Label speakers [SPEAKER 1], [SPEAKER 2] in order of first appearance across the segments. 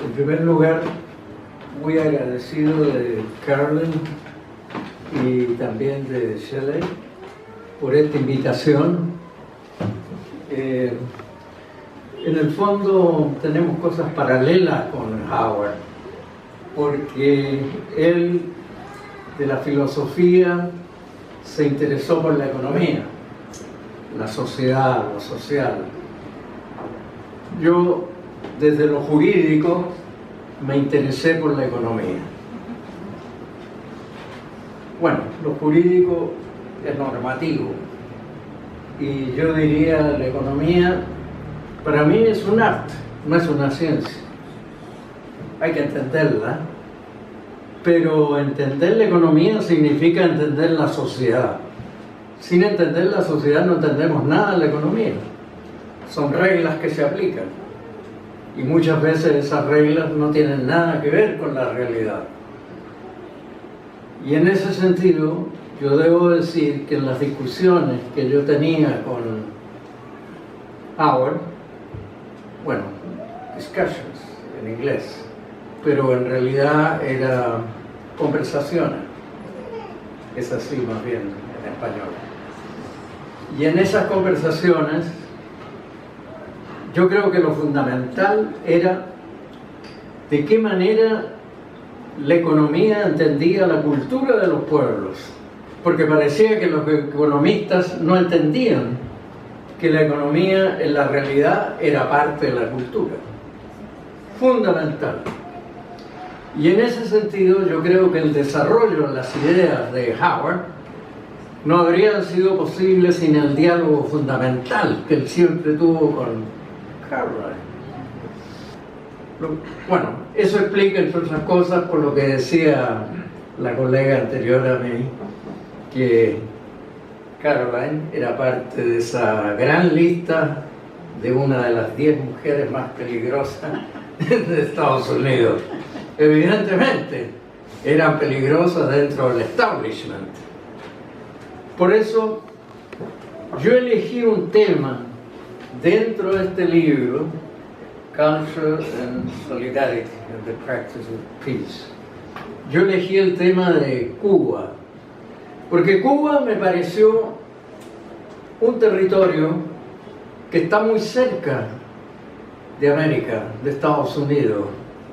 [SPEAKER 1] En primer lugar, muy agradecido de Carolyn y también de Shelley por esta invitación. En el fondo tenemos cosas paralelas con Howard, porque él de la filosofía se interesó por la economía, la sociedad, lo social. Yo desde lo jurídico me interesé por la economía. Bueno, lo jurídico es normativo y yo diría la economía para mí es un arte, no es una ciencia. Hay que entenderla, pero entender la economía significa entender la sociedad. Sin entender la sociedad no entendemos nada de la economía. Son reglas que se aplican y muchas veces esas reglas no tienen nada que ver con la realidad. Y en ese sentido, yo debo decir que en las discusiones que yo tenía con Howard, bueno, discussions en inglés, pero en realidad era conversaciones, es así más bien en español. Y en esas conversaciones, yo creo que lo fundamental era de qué manera la economía entendía la cultura de los pueblos, porque parecía que los economistas no entendían que la economía en la realidad era parte de la cultura, fundamental. Y en ese sentido yo creo que el desarrollo de las ideas de Howard no habría sido posible sin el diálogo fundamental que él siempre tuvo con Caroline. Bueno, eso explica entre otras cosas por lo que decía la colega anterior a mí, que Caroline era parte de esa gran lista de una de las 10 mujeres más peligrosas de Estados Unidos. Evidentemente, eran peligrosas dentro del establishment. Por eso, yo elegí un tema dentro de este libro, Culture and Solidarity and the Practice of Peace. Yo elegí el tema de Cuba, porque Cuba me pareció un territorio que está muy cerca de América, de Estados Unidos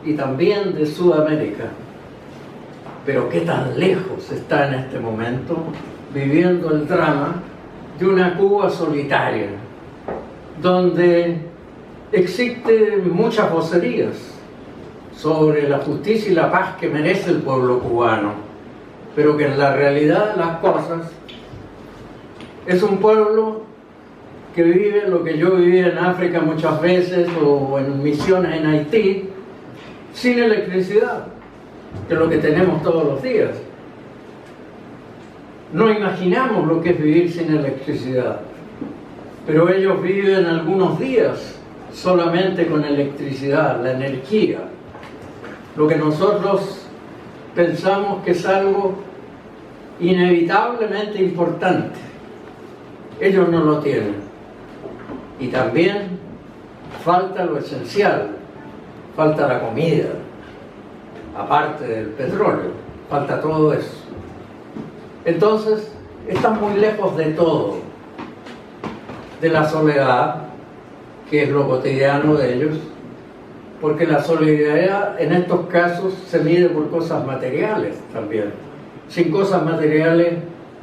[SPEAKER 1] y también de Sudamérica, pero qué tan lejos está en este momento viviendo el drama de una Cuba solitaria, donde existen muchas vocerías sobre la justicia y la paz que merece el pueblo cubano, pero que en la realidad de las cosas es un pueblo que vive lo que yo viví en África muchas veces o en misiones en Haití, sin electricidad, que es lo que tenemos todos los días. No imaginamos lo que es vivir sin electricidad, pero ellos viven algunos días solamente con electricidad, la energía, lo que nosotros pensamos que es algo inevitablemente importante. Ellos no lo tienen. Y también falta lo esencial, falta la comida, aparte del petróleo, falta todo eso. Entonces, están muy lejos de todo, de la soledad, que es lo cotidiano de ellos, porque la solidaridad en estos casos se mide por cosas materiales también. Sin cosas materiales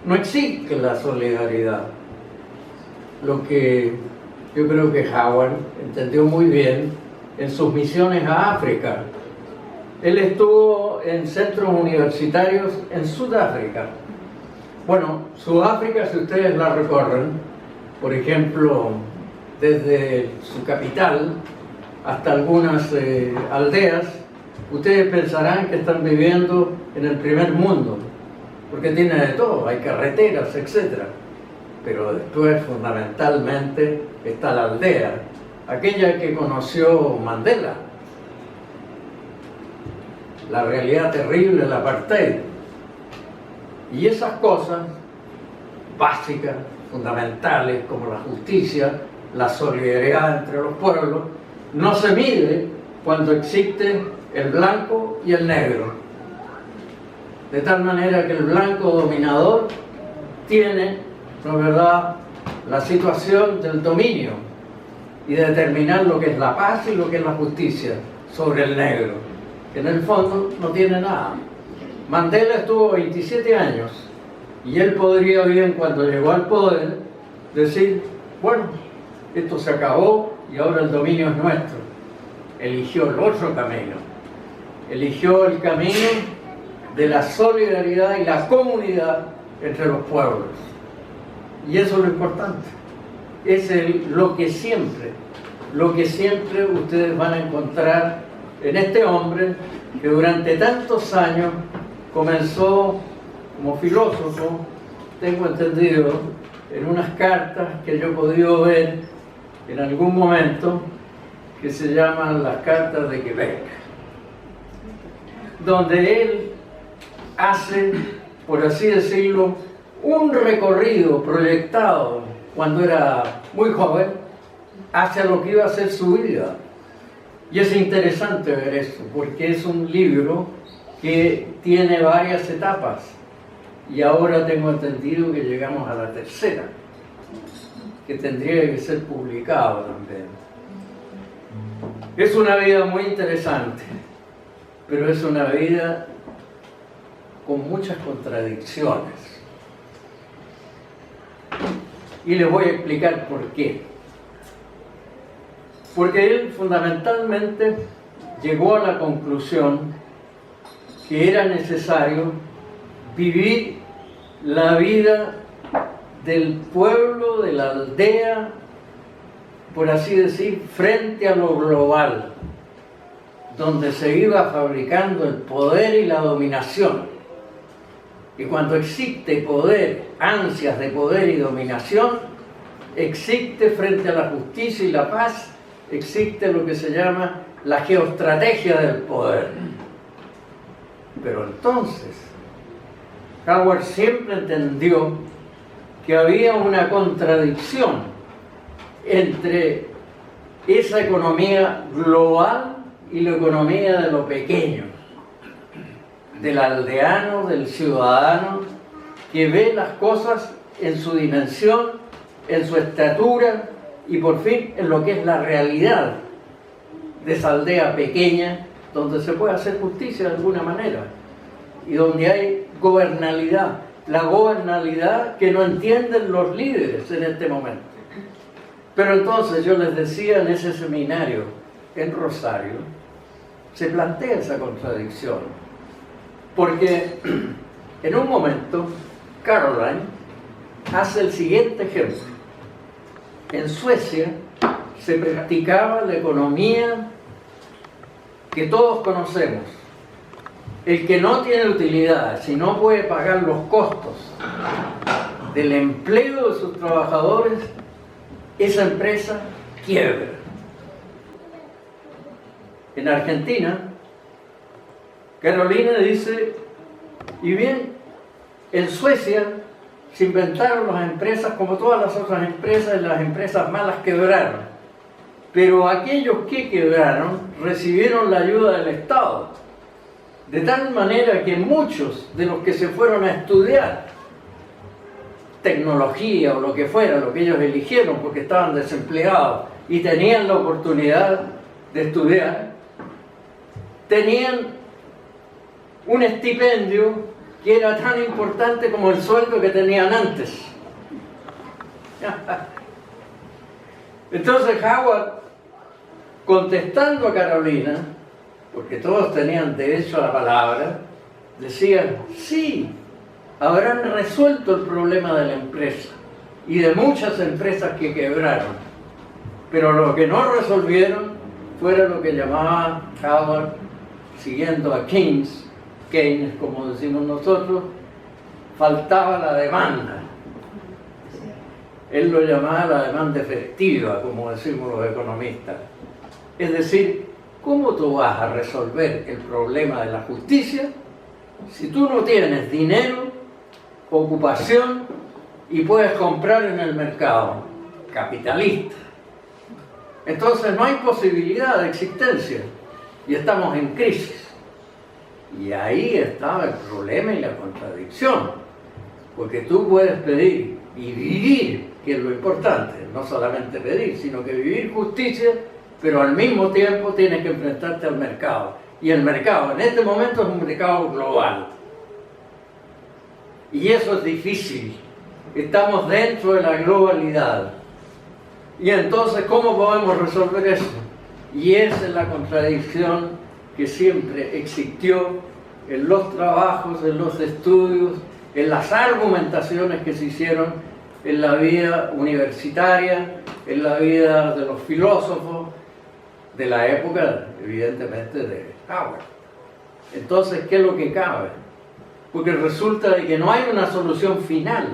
[SPEAKER 1] no existe la solidaridad. Lo que yo creo que Howard entendió muy bien en sus misiones a África. Él estuvo en centros universitarios en Sudáfrica. Bueno, Sudáfrica, si ustedes la recorren, por ejemplo, desde su capital hasta algunas aldeas, ustedes pensarán que están viviendo en el primer mundo, porque tiene de todo, hay carreteras, etc. Pero después, fundamentalmente, está la aldea, aquella que conoció Mandela, la realidad terrible del apartheid. Y esas cosas básicas, fundamentales, como la justicia, la solidaridad entre los pueblos, no se mide cuando existe el blanco y el negro. De tal manera que el blanco dominador tiene, ¿no es verdad?, la situación del dominio y de determinar lo que es la paz y lo que es la justicia sobre el negro, que en el fondo no tiene nada. Mandela estuvo 27 años y él podría bien, cuando llegó al poder, decir, bueno, esto se acabó y ahora el dominio es nuestro. Eligió el otro camino, eligió el camino de la solidaridad y la comunidad entre los pueblos. Y eso es lo importante. Es lo que siempre ustedes van a encontrar en este hombre que durante tantos años comenzó como filósofo, tengo entendido, en unas cartas que yo he podido ver en algún momento, que se llaman las cartas de Quebec, donde él hace, por así decirlo, un recorrido proyectado cuando era muy joven hacia lo que iba a ser su vida. Y es interesante ver esto, porque es un libro que tiene varias etapas y ahora tengo entendido que llegamos a la tercera, que tendría que ser publicado también. Es una vida muy interesante, pero es una vida con muchas contradicciones. Y les voy a explicar por qué. Porque él fundamentalmente llegó a la conclusión que era necesario vivir la vida del pueblo, de la aldea, por así decir, frente a lo global, donde se iba fabricando el poder y la dominación. Y cuando existe poder, ansias de poder y dominación, existe frente a la justicia y la paz, existe lo que se llama la geoestrategia del poder. Pero entonces, Howard siempre entendió que había una contradicción entre esa economía global y la economía de lo pequeño, del aldeano, del ciudadano, que ve las cosas en su dimensión, en su estatura y por fin en lo que es la realidad de esa aldea pequeña donde se puede hacer justicia de alguna manera y donde hay gobernabilidad, la gobernabilidad que no entienden los líderes en este momento. Pero entonces yo les decía en ese seminario en Rosario, se plantea esa contradicción, porque en un momento Caroline hace el siguiente ejemplo. En Suecia se practicaba la economía que todos conocemos. El que no tiene utilidad, si no puede pagar los costos del empleo de sus trabajadores, esa empresa quiebra. En Argentina, Carolina dice, y bien, en Suecia se inventaron las empresas como todas las otras empresas, y las empresas malas quebraron. Pero aquellos que quebraron recibieron la ayuda del Estado. De tal manera que muchos de los que se fueron a estudiar tecnología o lo que fuera, lo que ellos eligieron porque estaban desempleados y tenían la oportunidad de estudiar, tenían un estipendio que era tan importante como el sueldo que tenían antes. Entonces Howard, contestando a Carolina, porque todos tenían derecho a la palabra, decía, sí, habrán resuelto el problema de la empresa y de muchas empresas que quebraron, pero lo que no resolvieron fue lo que llamaba Howard, siguiendo a Keynes, como decimos nosotros, faltaba la demanda. Él lo llamaba la demanda efectiva, como decimos los economistas. Es decir, ¿cómo tú vas a resolver el problema de la justicia si tú no tienes dinero, ocupación y puedes comprar en el mercado capitalista? Entonces no hay posibilidad de existencia. y estamos en crisis. Y ahí estaba el problema y la contradicción, porque tú puedes pedir y vivir, que es lo importante, no solamente pedir, sino que vivir justicia, pero al mismo tiempo tienes que enfrentarte al mercado. Y el mercado en este momento es un mercado global. Y eso es difícil. Estamos dentro de la globalidad. Y entonces, ¿cómo podemos resolver eso? Y esa es la contradicción que siempre existió en los trabajos, en los estudios, en las argumentaciones que se hicieron en la vida universitaria, en la vida de los filósofos de la época, evidentemente, de Howard. Entonces, ¿qué es lo que cabe? Porque resulta de que no hay una solución final.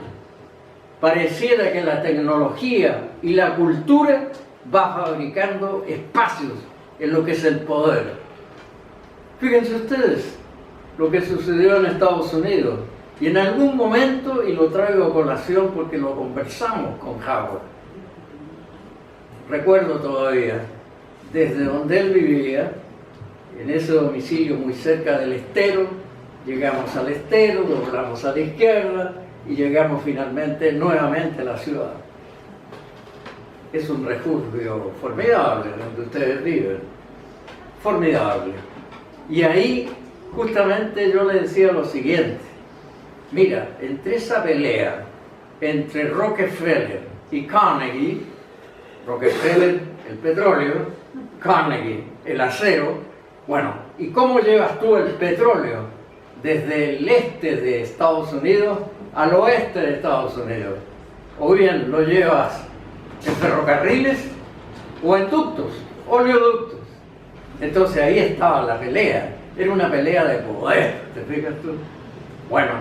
[SPEAKER 1] Pareciera que la tecnología y la cultura va fabricando espacios en lo que es el poder. Fíjense ustedes lo que sucedió en Estados Unidos. Y en algún momento, y lo traigo a colación porque lo conversamos con Howard, recuerdo todavía, desde donde él vivía, en ese domicilio muy cerca del estero, llegamos al estero, doblamos a la izquierda y llegamos finalmente nuevamente a la ciudad. Es un refugio formidable donde ustedes viven, formidable. Y ahí justamente yo le decía lo siguiente: mira, entre esa pelea entre Rockefeller y Carnegie, Rockefeller el petróleo, Carnegie el acero, bueno, ¿y cómo llevas tú el petróleo desde el este de Estados Unidos al oeste de Estados Unidos? O bien lo llevas en ferrocarriles o en ductos, oleoductos. Entonces ahí estaba la pelea, era una pelea de poder, ¿te fijas tú? Bueno,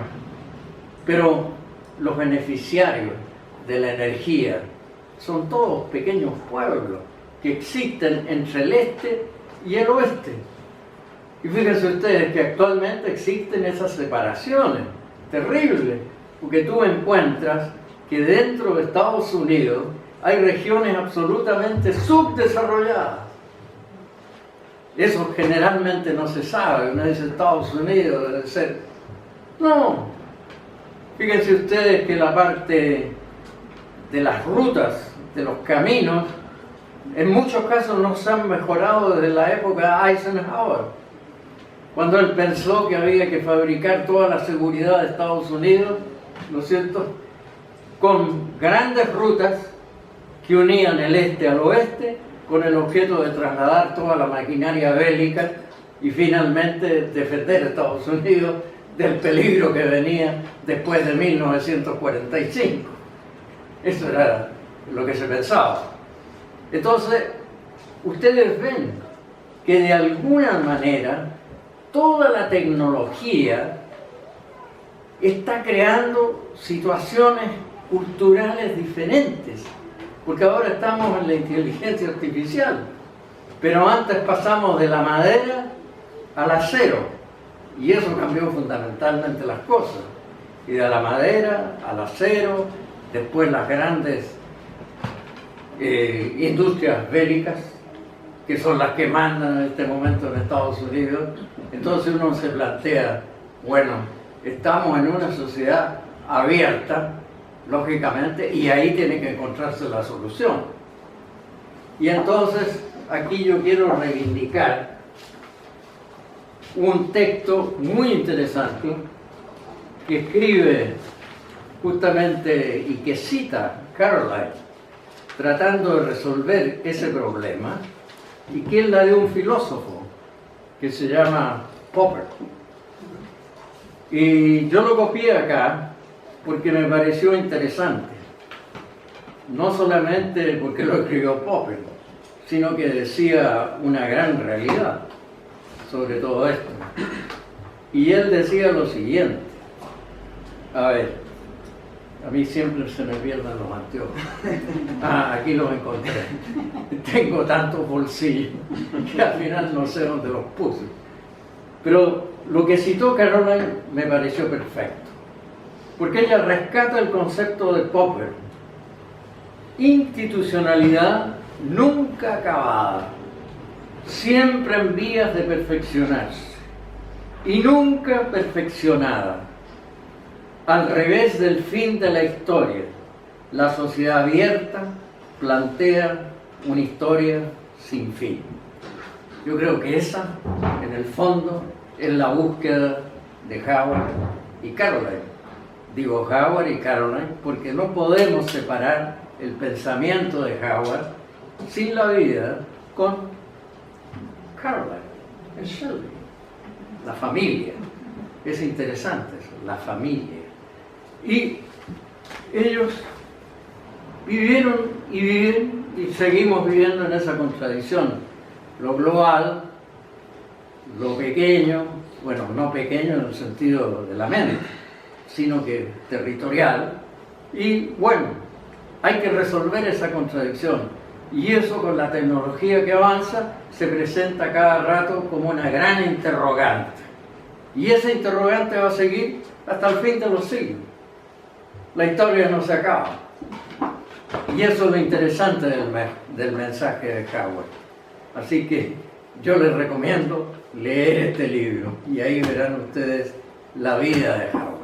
[SPEAKER 1] pero los beneficiarios de la energía son todos pequeños pueblos que existen entre el este y el oeste. Y fíjense ustedes que actualmente existen esas separaciones terribles, porque tú encuentras que dentro de Estados Unidos hay regiones absolutamente subdesarrolladas. Eso generalmente no se sabe. Uno dice Estados Unidos debe ser... No. Fíjense ustedes que la parte de las rutas, de los caminos, en muchos casos no se han mejorado desde la época de Eisenhower, cuando él pensó que había que fabricar toda la seguridad de Estados Unidos, ¿no es cierto?, con grandes rutas que unían el este al oeste, con el objeto de trasladar toda la maquinaria bélica y finalmente defender a Estados Unidos del peligro que venía después de 1945. Eso era lo que se pensaba. Entonces, ustedes ven que de alguna manera toda la tecnología está creando situaciones culturales diferentes, porque ahora estamos en la inteligencia artificial, pero antes pasamos de la madera al acero, y eso cambió fundamentalmente las cosas, y de la madera al acero, después las grandes industrias bélicas, que son las que mandan en este momento en Estados Unidos. Entonces uno se plantea, bueno, estamos en una sociedad abierta, lógicamente, y ahí tiene que encontrarse la solución. Y entonces aquí yo quiero reivindicar un texto muy interesante que escribe justamente y que cita Caroline tratando de resolver ese problema, y que es la de un filósofo que se llama Popper. Y yo lo copié acá porque me pareció interesante, no solamente porque lo escribió Popper, sino que decía una gran realidad sobre todo esto. Y él decía lo siguiente, a ver, a mí siempre se me pierden los anteojos. Aquí los encontré. Tengo tantos bolsillos que al final no sé dónde los puse. Pero lo que citó Caroline me pareció perfecto, porque ella rescata el concepto de Popper: institucionalidad nunca acabada. siempre en vías de perfeccionarse y nunca perfeccionada. Al revés del fin de la historia, la sociedad abierta plantea una historia sin fin. Yo creo que esa, en el fondo, es la búsqueda de Howard y Caroline. Digo Howard y Caroline porque no podemos separar el pensamiento de Howard sin la vida con Caroline, en Shelby, la familia. Es interesante eso, la familia. Y ellos vivieron y viven y seguimos viviendo en esa contradicción. Lo global, lo pequeño, bueno, no pequeño en el sentido de la mente, sino que territorial. Y bueno, hay que resolver esa contradicción. Y eso con la tecnología que avanza se presenta cada rato como una gran interrogante. Y esa interrogante va a seguir hasta el fin de los siglos. La historia no se acaba. Y eso es lo interesante del mensaje de Howard. Así que yo les recomiendo leer este libro y ahí verán ustedes la vida de Howard.